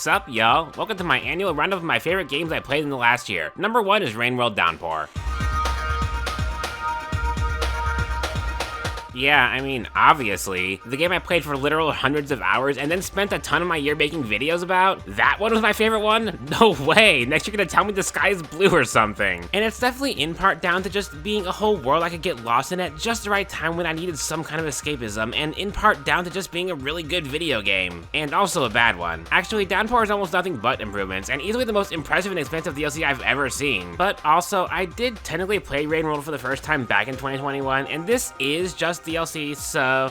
Sup, y'all? Welcome to my annual roundup of my favorite games I played in the last year. Number 1 is Rain World Downpour. Yeah, I mean, obviously. The game I played for literal hundreds of hours and then spent a ton of my year making videos about? That one was my favorite one? No way! Next you're gonna tell me the sky is blue or something. And it's definitely in part down to just being a whole world I could get lost in at just the right time when I needed some kind of escapism, and in part down to just being a really good video game. And also a bad one. Actually, Downpour is almost nothing but improvements, and easily the most impressive and expensive DLC I've ever seen. But also, I did technically play Rain World for the first time back in 2021, and this is just DLC, so,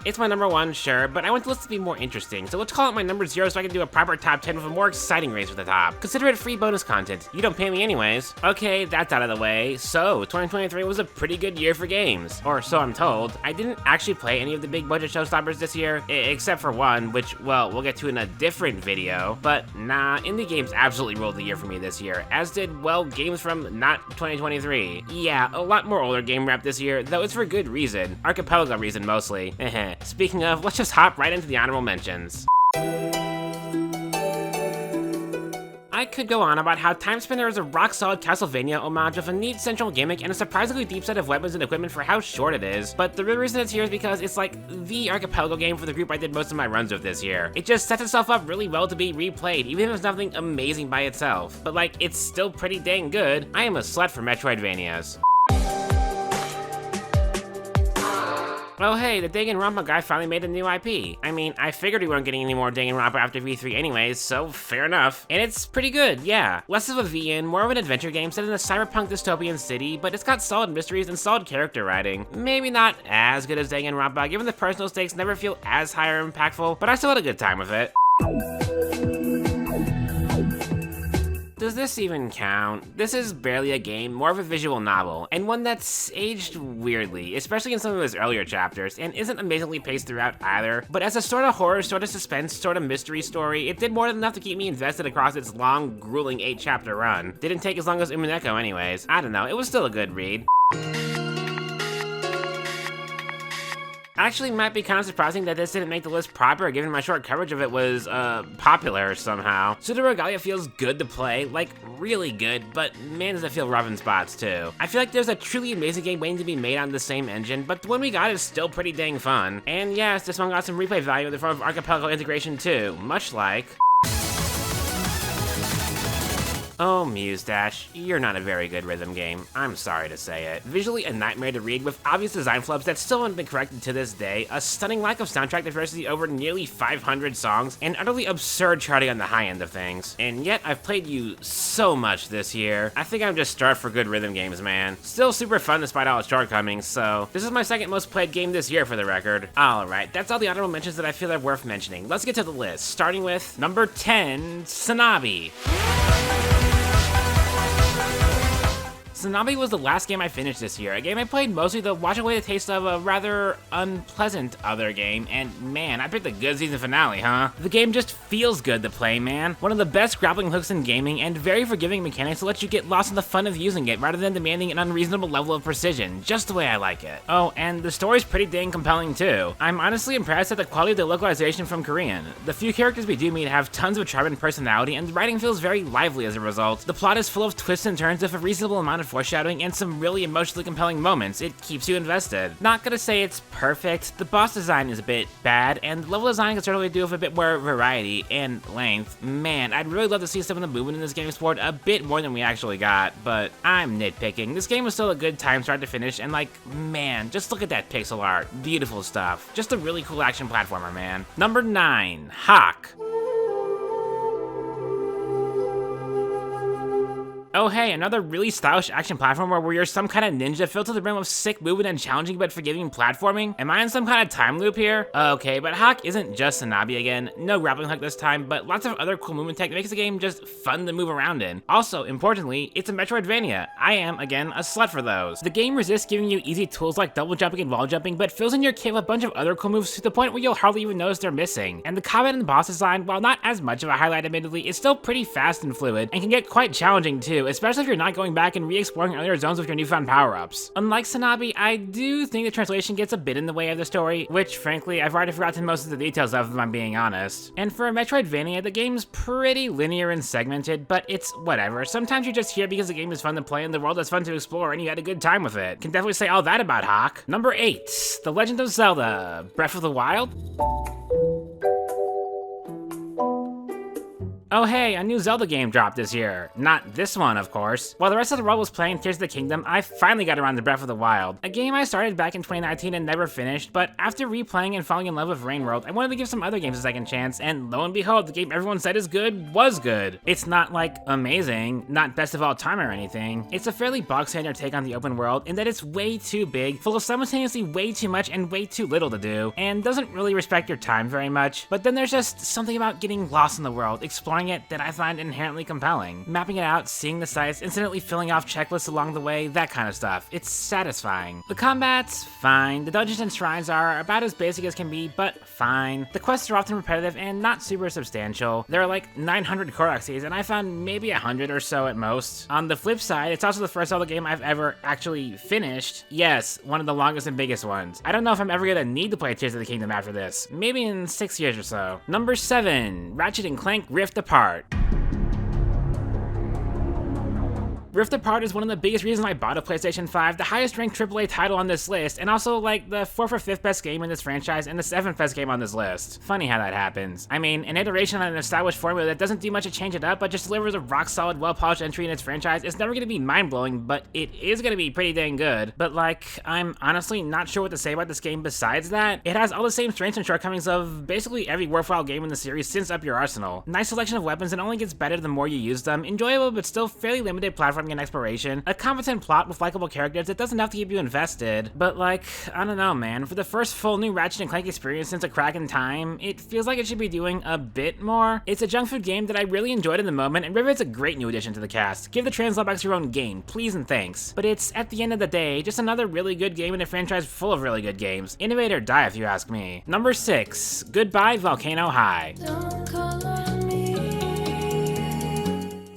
it's my number 1, sure, but I want the list to be more interesting, so let's call it my number 0 so I can do a proper top 10 with a more exciting race at the top. Consider it free bonus content. You don't pay me anyways. Okay, that's out of the way. So, 2023 was a pretty good year for games, or so I'm told. I didn't actually play any of the big budget showstoppers this year, except for one, which, well, we'll get to in a different video, but nah, indie games absolutely ruled the year for me this year, as did, well, games from not 2023. Yeah, a lot more older game rap this year, though it's for good reason. Archipelago reason mostly. Speaking of, let's just hop right into the honorable mentions. I could go on about how Time Spinner is a rock-solid Castlevania homage with a neat central gimmick and a surprisingly deep set of weapons and equipment for how short it is, but the real reason it's here is because it's like the Archipelago game for the group I did most of my runs with this year. It just sets itself up really well to be replayed, even if it's nothing amazing by itself. But like, it's still pretty dang good. I am a slut for Metroidvanias. Oh hey, the Danganronpa guy finally made a new IP. I mean, I figured we weren't getting any more Danganronpa after V3 anyways, so fair enough. And it's pretty good, yeah. Less of a VN, more of an adventure game set in a cyberpunk dystopian city, but it's got solid mysteries and solid character writing. Maybe not as good as Danganronpa, given the personal stakes never feel as high or impactful, but I still had a good time with it. Does this even count? This is barely a game, more of a visual novel, and one that's aged weirdly, especially in some of its earlier chapters, and isn't amazingly paced throughout either. But as a sort of horror, sort of suspense, sort of mystery story, it did more than enough to keep me invested across its long, grueling 8-chapter run. Didn't take as long as Umineko anyways. I don't know, it was still a good read. Actually, might be kind of surprising that this didn't make the list proper, given my short coverage of it was, popular somehow. Pseudo Regalia feels good to play, like, really good, but man does it feel rough in spots, too. I feel like there's a truly amazing game waiting to be made on the same engine, but the one we got is still pretty dang fun. And yes, this one got some replay value in the form of Archipelago integration, too, much like... Oh, Muse Dash, you're not a very good rhythm game. I'm sorry to say it. Visually a nightmare to read with obvious design flubs that still haven't been corrected to this day, a stunning lack of soundtrack diversity over nearly 500 songs, and utterly absurd charting on the high end of things. And yet, I've played you so much this year. I think I'm just starved for good rhythm games, man. Still super fun despite all its shortcomings, so this is my second most played game this year for the record. Alright, that's all the honorable mentions that I feel are worth mentioning. Let's get to the list, starting with number 10, Sanabi. Sanabi was the last game I finished this year, a game I played mostly to wash away the taste of a rather unpleasant other game, and man, I picked a good season finale, huh? The game just feels good to play, man. One of the best grappling hooks in gaming, and very forgiving mechanics to let you get lost in the fun of using it, rather than demanding an unreasonable level of precision, just the way I like it. Oh, and the story's pretty dang compelling too. I'm honestly impressed at the quality of the localization from Korean. The few characters we do meet have tons of charm and personality, and the writing feels very lively as a result. The plot is full of twists and turns with a reasonable amount of foreshadowing and some really emotionally compelling moments. It keeps you invested. Not gonna say it's perfect. The boss design is a bit bad, and the level design can certainly do with a bit more variety and length. Man, I'd really love to see some of the movement in this game explored a bit more than we actually got, but I'm nitpicking. This game was still a good time start to finish, and like, man, just look at that pixel art. Beautiful stuff. Just a really cool action platformer, man. Number 9, Hawk. Oh hey, another really stylish action platformer where you're some kind of ninja filled to the brim with sick movement and challenging but forgiving platforming? Am I in some kind of time loop here? Okay, but Hawk isn't just Sanabi again. No grappling hook this time, but lots of other cool movement tech that makes the game just fun to move around in. Also, importantly, it's a Metroidvania. I am, again, a slut for those. The game resists giving you easy tools like double jumping and wall jumping, but fills in your kit with a bunch of other cool moves to the point where you'll hardly even notice they're missing. And the combat and boss design, while not as much of a highlight admittedly, is still pretty fast and fluid, and can get quite challenging too, too, especially if you're not going back and re-exploring earlier zones with your newfound power-ups. Unlike Sanabi, I do think the translation gets a bit in the way of the story, which frankly, I've already forgotten most of the details of if I'm being honest. And for a Metroidvania, the game's pretty linear and segmented, but it's whatever. Sometimes you're just here because the game is fun to play and the world is fun to explore and you had a good time with it. Can definitely say all that about Hawk. Number 8, The Legend of Zelda, Breath of the Wild. Oh hey, a new Zelda game dropped this year. Not this one, of course. While the rest of the world was playing Tears of the Kingdom, I finally got around to Breath of the Wild, a game I started back in 2019 and never finished, but after replaying and falling in love with Rain World, I wanted to give some other games a second chance, and lo and behold, the game everyone said is good was good. It's not like amazing, not best of all time or anything. It's a fairly bog standard take on the open world in that it's way too big, full of simultaneously way too much and way too little to do, and doesn't really respect your time very much. But then there's just something about getting lost in the world, exploring it that I find inherently compelling. Mapping it out, seeing the sights, instantly filling off checklists along the way, that kind of stuff. It's satisfying. The combat's fine. The dungeons and shrines are about as basic as can be, but fine. The quests are often repetitive and not super substantial. There are like 900 Koroxes, and I found maybe 100 or so at most. On the flip side, it's also the first Zelda game I've ever actually finished. Yes, one of the longest and biggest ones. I don't know if I'm ever gonna need to play Tears of the Kingdom after this. Maybe in 6 years or so. Number 7, Ratchet & Clank Rift Apart. Rift Apart is one of the biggest reasons I bought a PlayStation 5, the highest ranked AAA title on this list, and also like the 4th or 5th best game in this franchise and the 7th best game on this list. Funny how that happens. I mean, an iteration on an established formula that doesn't do much to change it up, but just delivers a rock-solid, well-polished entry in its franchise is never gonna be mind-blowing, but it is gonna be pretty dang good. But like, I'm honestly not sure what to say about this game besides that. It has all the same strengths and shortcomings of basically every worthwhile game in the series since Up Your Arsenal. Nice selection of weapons and only gets better the more you use them, enjoyable but still fairly limited platforming and exploration, a competent plot with likable characters that doesn't have to keep you invested. But like, I don't know man, for the first full new Ratchet & Clank experience since A Crack in Time, it feels like it should be doing a bit more. It's a junk food game that I really enjoyed in the moment, and Rivet's a great new addition to the cast. Give the Translobacks your own game, please and thanks. But it's, at the end of the day, just another really good game in a franchise full of really good games. Innovate or die if you ask me. Number 6, Goodbye Volcano High.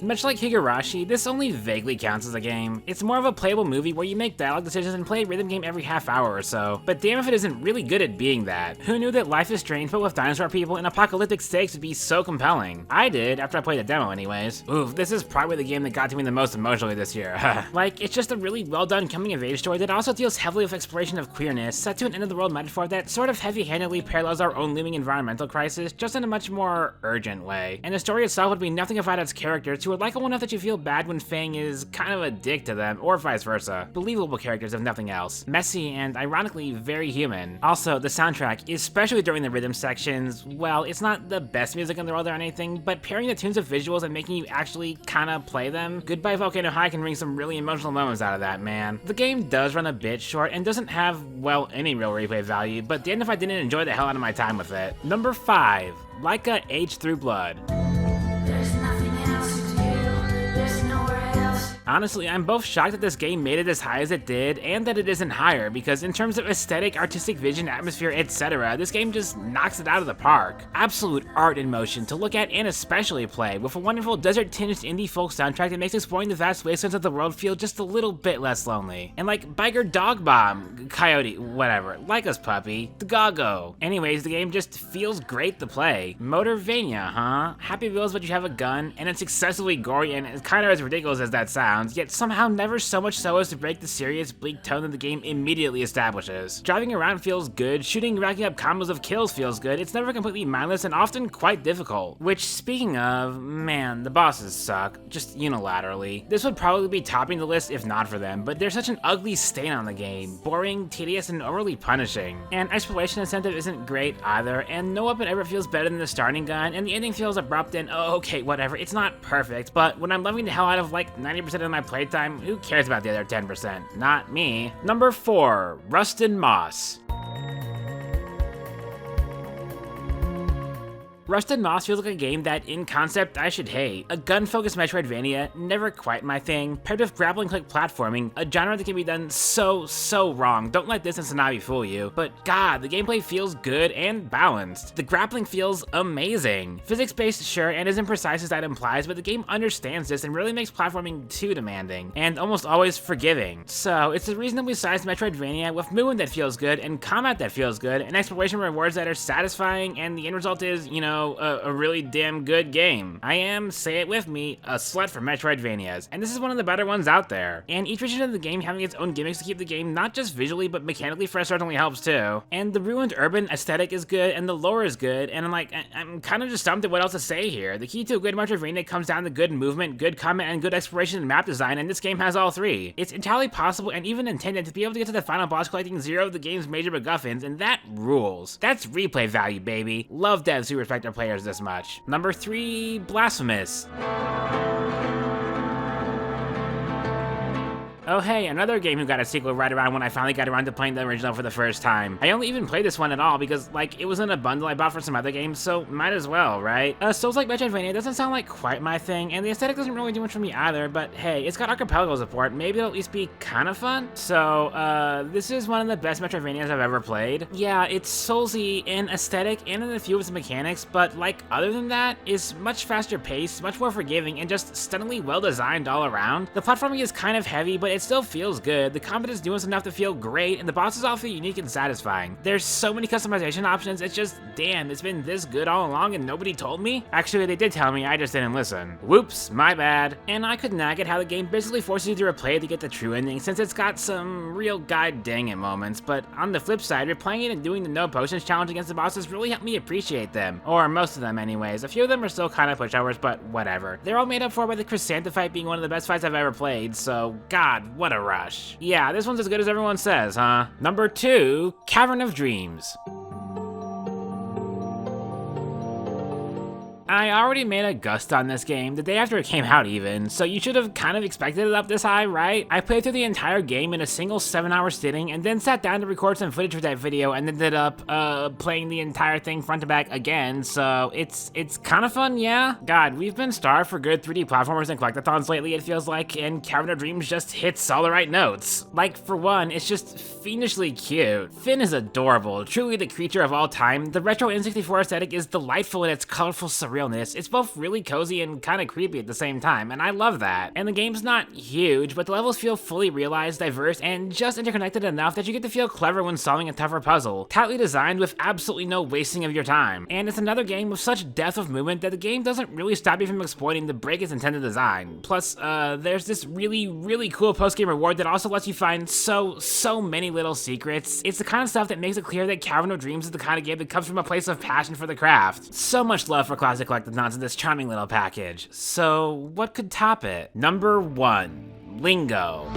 Much like Higurashi, this only vaguely counts as a game. It's more of a playable movie where you make dialogue decisions and play a rhythm game every half hour or so. But damn if it isn't really good at being that. Who knew that Life is Strange but with dinosaur people and apocalyptic stakes would be so compelling? I did, after I played the demo anyways. Oof, this is probably the game that got to me the most emotionally this year. Like, it's just a really well done coming of age story that also deals heavily with exploration of queerness, set to an end of the world metaphor that sort of heavy-handedly parallels our own looming environmental crisis, just in a much more urgent way. And the story itself would be nothing about its characters who are likable enough that you feel bad when Fang is kind of a dick to them, or vice versa. Believable characters if nothing else. Messy and ironically very human. Also, the soundtrack, especially during the rhythm sections, well, it's not the best music in the world or anything, but pairing the tunes with visuals and making you actually kinda play them, Goodbye Volcano High can bring some really emotional moments out of that, man. The game does run a bit short and doesn't have, well, any real replay value, but damn if I didn't enjoy the hell out of my time with it. Number 5, Laika Age Through Blood. There's nothing else to do. There's nowhere else. Honestly, I'm both shocked that this game made it as high as it did, and that it isn't higher, because in terms of aesthetic, artistic vision, atmosphere, etc., this game just knocks it out of the park. Absolute art in motion to look at and especially play, with a wonderful desert-tinged indie folk soundtrack that makes exploring the vast wastelands of the world feel just a little bit less lonely. And like Biker Dog Bomb, Coyote, whatever, Laika's puppy, Dagago. Anyways, the game just feels great to play. Motorvania, huh? Happy Wheels but you have a gun, and it's excessively gory and it's kinda as ridiculous as that sounds, yet somehow never so much so as to break the serious, bleak tone that the game immediately establishes. Driving around feels good, shooting, racking up combos of kills feels good, it's never completely mindless and often quite difficult. Which, speaking of, man, the bosses suck, just unilaterally. This would probably be topping the list if not for them, but they're such an ugly stain on the game, boring, tedious, and overly punishing. And exploration incentive isn't great either, and no weapon ever feels better than the starting gun, and the ending feels abrupt and, oh, okay, whatever, it's not perfect, but when I'm loving the hell out of like 90% of my playtime, who cares about the other 10%? Not me. Number 4, Rust and Moss. Rusted Moss feels like a game that, in concept, I should hate. A gun-focused Metroidvania, never quite my thing, paired with grappling-click platforming, a genre that can be done so wrong. Don't let this and Tsunabi fool you. But god, the gameplay feels good and balanced. The grappling feels amazing. Physics-based, sure, and as imprecise as that implies, but the game understands this and really makes platforming too demanding, and almost always forgiving. So, it's a reasonably sized Metroidvania with movement that feels good, and combat that feels good, and exploration rewards that are satisfying, and the end result is, you know, a really damn good game. I am, say it with me, a slut for Metroidvanias, and this is one of the better ones out there. And each region of the game having its own gimmicks to keep the game not just visually, but mechanically fresh certainly helps too. And the ruined urban aesthetic is good, and the lore is good, and I'm kind of just stumped at what else to say here. The key to a good Metroidvania comes down to good movement, good combat, and good exploration and map design, and this game has all three. It's entirely possible and even intended to be able to get to the final boss collecting 0 of the game's major MacGuffins, and that rules. That's replay value, baby. Love devs who respect their players this much. Number 3, Blasphemous. Oh hey, another game who got a sequel right around when I finally got around to playing the original for the first time. I only even played this one at all because, like, it was in a bundle I bought for some other games, so might as well, right? Souls-like Metroidvania doesn't sound like quite my thing, and the aesthetic doesn't really do much for me either, but hey, it's got Archipelago support, maybe it'll at least be kinda fun? So, this is one of the best Metroidvanias I've ever played. Yeah, it's Soulsy in aesthetic and in a few of its mechanics, but like, other than that, it's much faster paced, much more forgiving, and just stunningly well designed all around. The platforming is kind of heavy, but it still feels good. The combat is nuanced enough to feel great, and the bosses all feel unique and satisfying. There's so many customization options, it's just, damn, it's been this good all along and nobody told me? Actually, they did tell me, I just didn't listen. Whoops, my bad. And I could nag at how the game basically forces you to replay it to get the true ending, since it's got some real god dang it moments, but on the flip side, replaying it and doing the no potions challenge against the bosses really helped me appreciate them. Or most of them anyways. A few of them are still kind of pushovers, but whatever. They're all made up for by the Chrysantha fight being one of the best fights I've ever played, so god, what a rush. Yeah, this one's as good as everyone says, huh? Number 2, Cavern of Dreams. I already made a gust on this game the day after it came out even, so you should have kind of expected it up this high, right? I played through the entire game in a single 7-hour sitting and then sat down to record some footage for that video and ended up playing the entire thing front to back again, so it's kind of fun, yeah? God, we've been starved for good 3D platformers and collectathons lately, it feels like, and Cavern of Dreams just hits all the right notes. Like, for one, it's just fiendishly cute. Finn is adorable, truly the creature of all time. The retro N64 aesthetic is delightful in its colorful surrealness. It's both really cozy and kind of creepy at the same time, and I love that. And the game's not huge, but the levels feel fully realized, diverse, and just interconnected enough that you get to feel clever when solving a tougher puzzle. Tightly designed with absolutely no wasting of your time. And it's another game with such depth of movement that the game doesn't really stop you from exploiting the break its intended design. Plus, there's this really cool post-game reward that also lets you find so many little secrets. It's the kind of stuff that makes it clear that Cavern of Dreams is the kind of game that comes from a place of passion for the craft. So much love for classic collectathons in this charming little package. So, what could top it? Number 1, Lingo.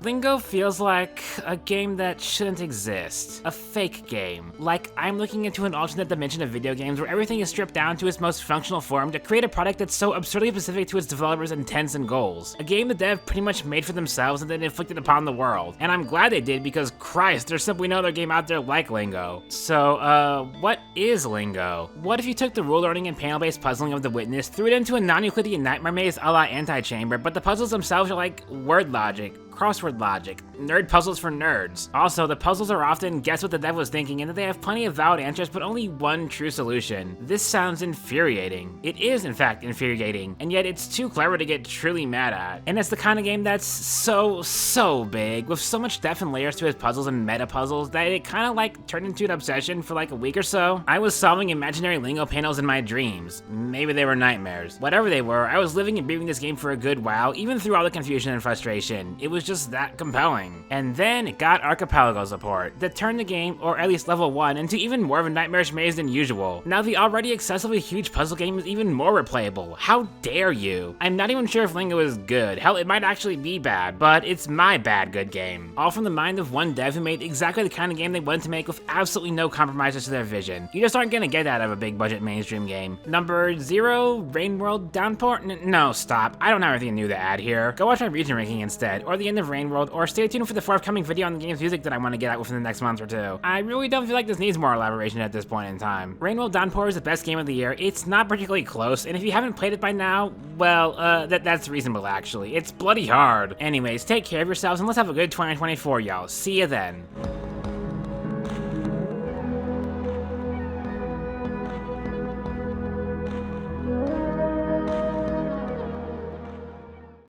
Lingo feels like a game that shouldn't exist. A fake game. Like I'm looking into an alternate dimension of video games where everything is stripped down to its most functional form to create a product that's so absurdly specific to its developers' intents and goals. A game the dev pretty much made for themselves and then inflicted upon the world. And I'm glad they did because Christ, there's simply no other game out there like Lingo. So, what is Lingo? What if you took the rule learning and panel-based puzzling of The Witness, threw it into a non-Euclidean nightmare maze a la Antichamber, but the puzzles themselves are like word logic, crossword logic, nerd puzzles for nerds. Also, the puzzles are often guess what the dev was thinking and that they have plenty of valid answers but only one true solution. This sounds infuriating. It is in fact infuriating, and yet it's too clever to get truly mad at. And it's the kind of game that's so big, with so much depth and layers to its puzzles and meta puzzles that it kind of like turned into an obsession for like a week or so. I was solving imaginary Lingo panels in my dreams. Maybe they were nightmares. Whatever they were, I was living and breathing this game for a good while, even through all the confusion and frustration. It was just that compelling. And then it got Archipelago support that turned the game, or at least level 1, into even more of a nightmarish maze than usual. Now the already excessively huge puzzle game is even more replayable. How dare you? I'm not even sure if Lingo is good. Hell, it might actually be bad, but it's my bad good game. All from the mind of one dev who made exactly the kind of game they wanted to make with absolutely no compromises to their vision. You just aren't gonna get that out of a big budget mainstream game. Number 0, Rain World Downpour? No, stop. I don't have anything new to add here. Go watch my region ranking instead, or the end of Rain World, or stay tuned for the forthcoming video on the game's music that I want to get out within the next month or two. I really don't feel like this needs more elaboration at this point in time. Rain World Downpour is the best game of the year. It's not particularly close, and if you haven't played it by now, well, that's reasonable actually. It's bloody hard. Anyways, take care of yourselves and let's have a good 2024, y'all. See ya then.